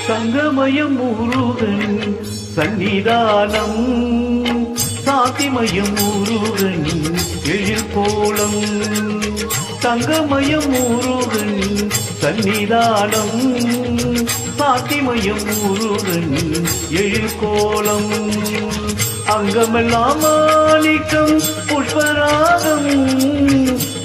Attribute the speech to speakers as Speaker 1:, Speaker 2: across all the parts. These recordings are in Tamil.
Speaker 1: தங்கமயம் முருகன் சன்னிதானம், சாத்திமயம் முருகன் எழில் கோலம். தங்கமயம் முருகன் சன்னிதானம், சாத்திமயம் முருகன் எழில் கோலம். அங்கமெல்லாம் மாணிக்கம் புஷ்பராகம்,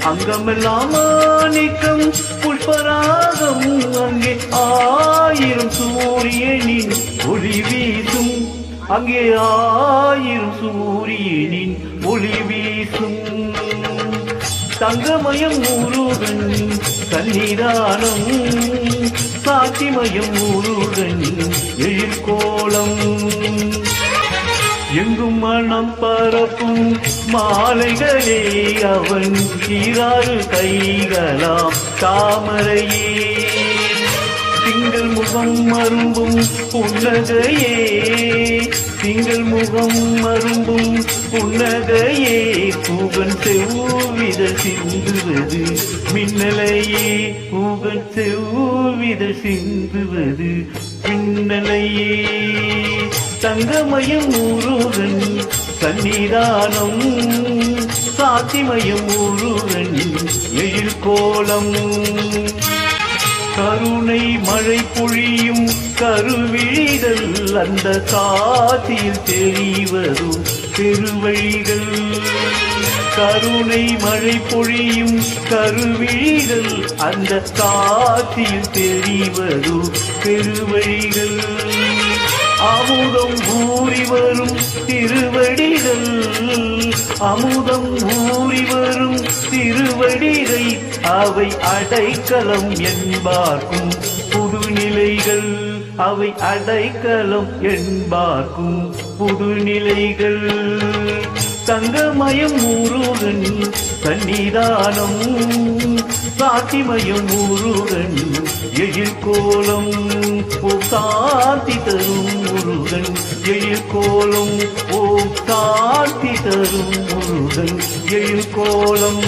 Speaker 1: அங்கமெல்லாம் மாணிக்கம் புஷ்பராகம். அங்கே ஆயிரம் சூரியனின் ஒளி வீசும், அங்கே ஆயிரம் சூரியனின் ஒளி வீசும். தங்கமயம் முருகன் சன்னிதானம், சாத்திமயம் முருகன் எழில் கோலம். எங்கும் மனம் பரப்பும் மாலைகளே அவன் சீராறு கைகளாம் தாமரையே. திங்கள் முகம் மரும்பும் புன்னகையே, திங்கள் முகம் மரும்பும் புன்னகையே. பூகன் செவ்வித சிந்துவது மின்னலையே, பூகன் செவ்வித சிந்துவது மின்னலையே. தங்கமயம் முருகன் சன்னிதானம், சாத்திமயம் முருகன் எழில் கோலம். கருணை மழை பொழியும் கருவிழிகள், அந்த காற்றில் தெரிவதும் பெருவழிகள். கருணை மழை பொழியும் கருவிழிகள், அந்த காற்றில் தெரிவதும் பெருவழிகள். அமுதம் ஊறி வரும் திருவடிகள், அமுதம் ஊறி வரும் திருவடிகள். அவை அடைக்கலம் என்பார்க்கும் புதுநிலைகள், அவை அடைக்கலம் என்பார்க்கும் புதுநிலைகள். தங்கமயம் முருகன் சன்னிதானம், சாத்திமயம் முருகன் எழில் கோலம். ஓம் சாந்தி தரும் முருகன் எழில் கோலம், ஓம் சாந்தி தரும் முருகன் எழில் கோலம்.